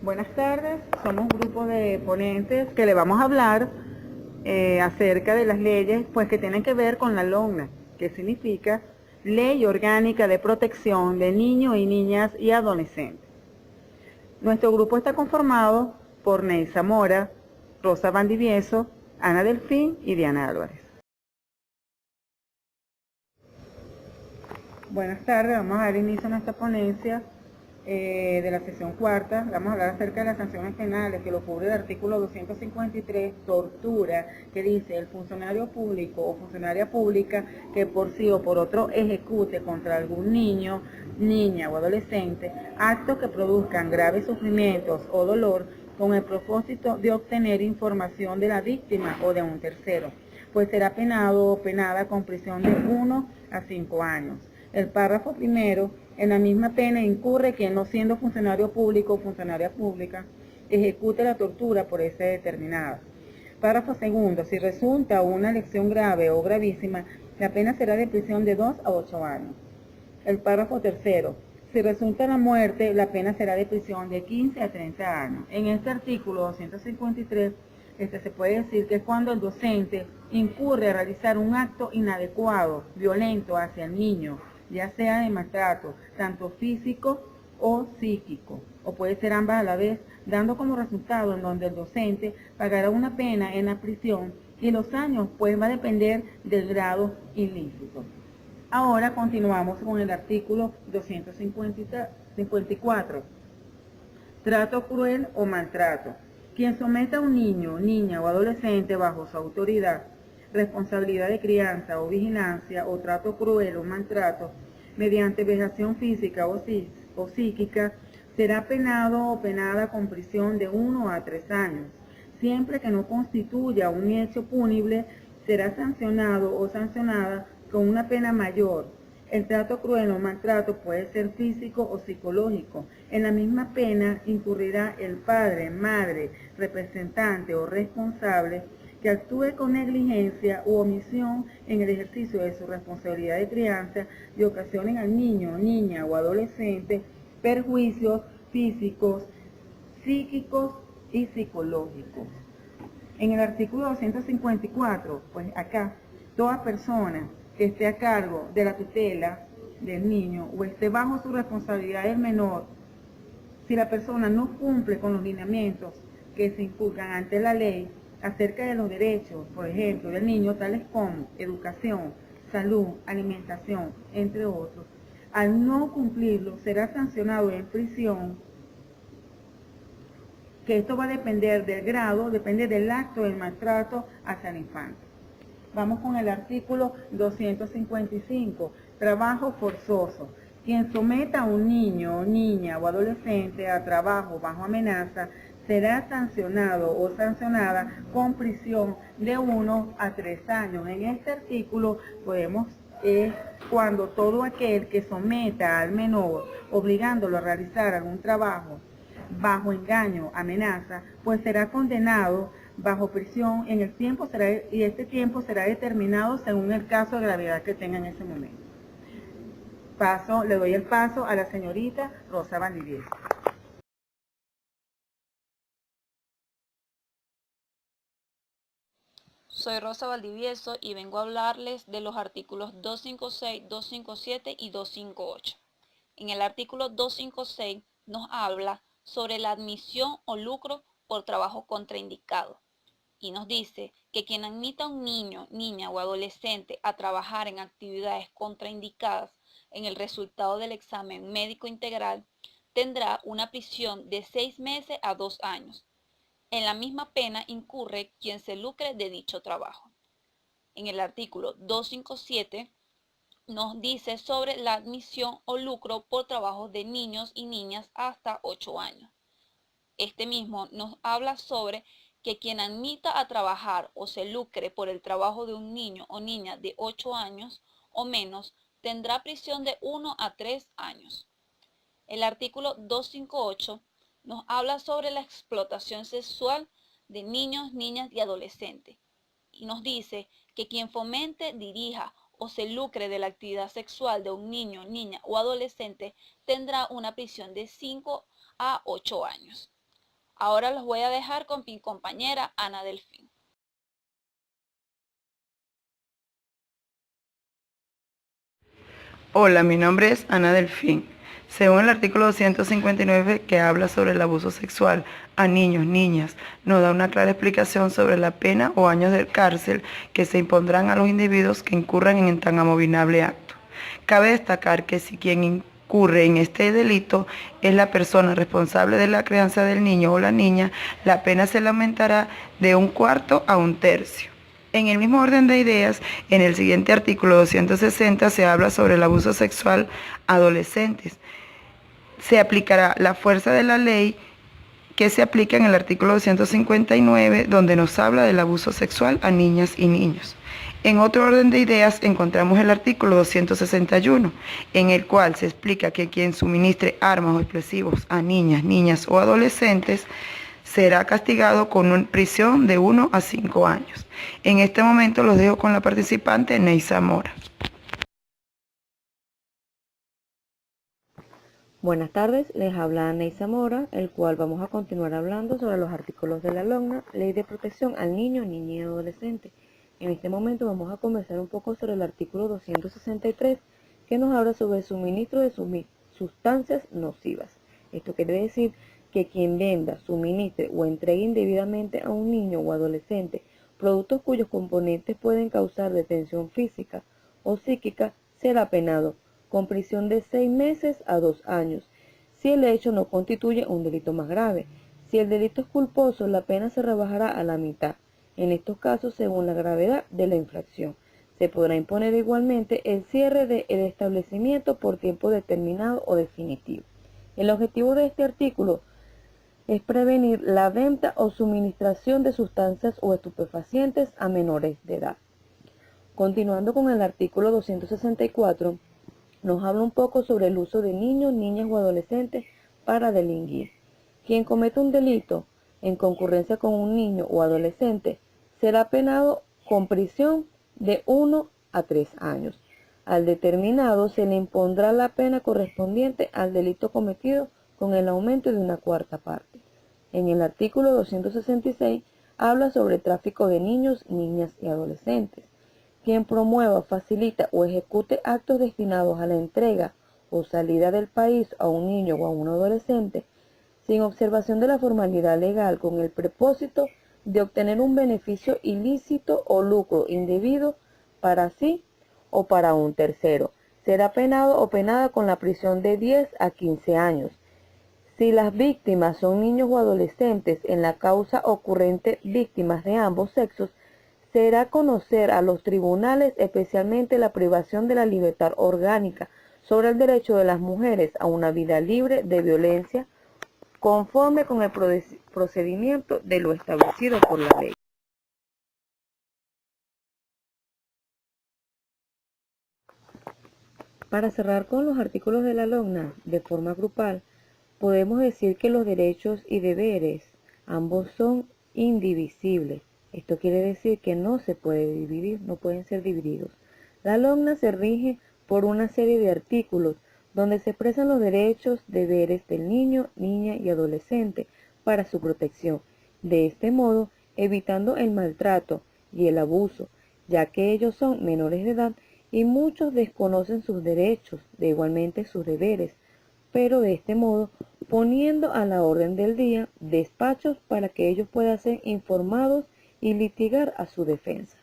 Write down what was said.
Buenas tardes, somos un grupo de ponentes que le vamos a hablar acerca de las leyes pues, que tienen que ver con la LONNA, que significa Ley Orgánica de Protección de Niños y Niñas y Adolescentes. Nuestro grupo está conformado por Ney Zamora, Rosa Valdivieso, Ana Delfín y Diana Álvarez. Buenas tardes, vamos a dar inicio a nuestra ponencia de la sesión cuarta. Vamos a hablar acerca de las sanciones penales, que lo cubre el artículo 253, tortura, que dice: el funcionario público o funcionaria pública que por sí o por otro ejecute contra algún niño, niña o adolescente actos que produzcan graves sufrimientos o dolor con el propósito de obtener información de la víctima o de un tercero, pues será penado o penada con prisión de 1 a 5 años. El párrafo primero: en la misma pena incurre quien, no siendo funcionario público o funcionaria pública, ejecute la tortura por ese determinada. Párrafo segundo: si resulta una lesión grave o gravísima, la pena será de prisión de 2 a 8 años. El párrafo tercero: si resulta la muerte, la pena será de prisión de 15 a 30 años. En este artículo 253, se puede decir que es cuando el docente incurre a realizar un acto inadecuado, violento hacia el niño, ya sea de maltrato, tanto físico o psíquico, o puede ser ambas a la vez, dando como resultado en donde el docente pagará una pena en la prisión y los años pues va a depender del grado ilícito. Ahora continuamos con el artículo 254. Trato cruel o maltrato. Quien someta a un niño, niña o adolescente bajo su autoridad, responsabilidad de crianza o vigilancia, o trato cruel o maltrato mediante vejación física o psíquica, será penado o penada con prisión de 1 a 3 años. Siempre que no constituya un hecho punible, será sancionado o sancionada con una pena mayor. El trato cruel o maltrato puede ser físico o psicológico. En la misma pena incurrirá el padre, madre, representante o responsable que actúe con negligencia u omisión en el ejercicio de su responsabilidad de crianza y ocasionen al niño, niña o adolescente perjuicios físicos, psíquicos y psicológicos. En el artículo 254, pues acá, toda persona que esté a cargo de la tutela del niño o esté bajo su responsabilidad del menor, si la persona no cumple con los lineamientos que se inculcan ante la ley acerca de los derechos, por ejemplo, del niño, tales como educación, salud, alimentación, entre otros, al no cumplirlo será sancionado en prisión, que esto va a depender del grado, depende del acto del maltrato hacia el infante. Vamos con el artículo 255, trabajo forzoso. Quien someta a un niño, niña o adolescente a trabajo bajo amenaza será sancionado o sancionada con prisión de 1 a 3 años. En este artículo podemos cuando todo aquel que someta al menor obligándolo a realizar algún trabajo bajo engaño, amenaza, pues será condenado bajo prisión en el tiempo y este tiempo será determinado según el caso de gravedad que tenga en ese momento. Le doy el paso a la señorita Rosa Valdivieso. Soy Rosa Valdivieso y vengo a hablarles de los artículos 256, 257 y 258. En el artículo 256 nos habla sobre la admisión o lucro por trabajo contraindicado y nos dice que quien admita a un niño, niña o adolescente a trabajar en actividades contraindicadas en el resultado del examen médico integral tendrá una prisión de 6 meses a 2 años. En la misma pena incurre quien se lucre de dicho trabajo. En el artículo 257 nos dice sobre la admisión o lucro por trabajo de niños y niñas hasta 8 años. Este mismo nos habla sobre que quien admita a trabajar o se lucre por el trabajo de un niño o niña de 8 años o menos tendrá prisión de 1 a 3 años. El artículo 258 nos habla sobre la explotación sexual de niños, niñas y adolescentes y nos dice que quien fomente, dirija o se lucre de la actividad sexual de un niño, niña o adolescente tendrá una prisión de 5 a 8 años. Ahora los voy a dejar con mi compañera Ana Delfín. Hola, mi nombre es Ana Delfín. Según el artículo 259 que habla sobre el abuso sexual a niños, niñas, nos da una clara explicación sobre la pena o años de cárcel que se impondrán a los individuos que incurran en tan abominable acto. Cabe destacar que si quien incurre en este delito es la persona responsable de la crianza del niño o la niña, la pena se le aumentará de 1/4 a 1/3. En el mismo orden de ideas, en el siguiente artículo 260 se habla sobre el abuso sexual a adolescentes. Se aplicará la fuerza de la ley que se aplica en el artículo 259, donde nos habla del abuso sexual a niñas y niños. En otro orden de ideas encontramos el artículo 261, en el cual se explica que quien suministre armas o explosivos a niñas, niñas o adolescentes será castigado con una prisión de 1 a 5 años. En este momento los dejo con la participante Neisa Mora. Buenas tardes, les habla Neisa Mora, el cual vamos a continuar hablando sobre los artículos de la LOGNA, Ley de Protección al Niño, Niña y Adolescente. En este momento vamos a conversar un poco sobre el artículo 263, que nos habla sobre el suministro de sustancias nocivas. Esto quiere decir que quien venda, suministre o entregue indebidamente a un niño o adolescente productos cuyos componentes pueden causar detención física o psíquica será penado con prisión de 6 meses a 2 años, si el hecho no constituye un delito más grave. Si el delito es culposo, la pena se rebajará a la mitad. En estos casos, según la gravedad de la infracción, se podrá imponer igualmente el cierre del establecimiento por tiempo determinado o definitivo. El objetivo de este artículo es prevenir la venta o suministración de sustancias o estupefacientes a menores de edad. Continuando con el artículo 264, nos habla un poco sobre el uso de niños, niñas o adolescentes para delinquir. Quien cometa un delito en concurrencia con un niño o adolescente será penado con prisión de 1 a 3 años. Al determinado se le impondrá la pena correspondiente al delito cometido con el aumento de 1/4 parte. En el artículo 266 habla sobre tráfico de niños, niñas y adolescentes. Quien promueva, facilita o ejecute actos destinados a la entrega o salida del país a un niño o a un adolescente, sin observación de la formalidad legal con el propósito de obtener un beneficio ilícito o lucro indebido para sí o para un tercero, será penado o penada con la prisión de 10 a 15 años. Si las víctimas son niños o adolescentes en la causa ocurrente víctimas de ambos sexos, será conocer a los tribunales especialmente la privación de la libertad orgánica sobre el derecho de las mujeres a una vida libre de violencia, conforme con el procedimiento de lo establecido por la ley. Para cerrar con los artículos de la LOGNA de forma grupal, podemos decir que los derechos y deberes ambos son indivisibles. Esto quiere decir que no se puede dividir, no pueden ser divididos. La LOGNA se rige por una serie de artículos donde se expresan los derechos, deberes del niño, niña y adolescente para su protección. De este modo, evitando el maltrato y el abuso, ya que ellos son menores de edad y muchos desconocen sus derechos, de igualmente sus deberes, pero de este modo poniendo a la orden del día despachos para que ellos puedan ser informados y litigar a su defensa.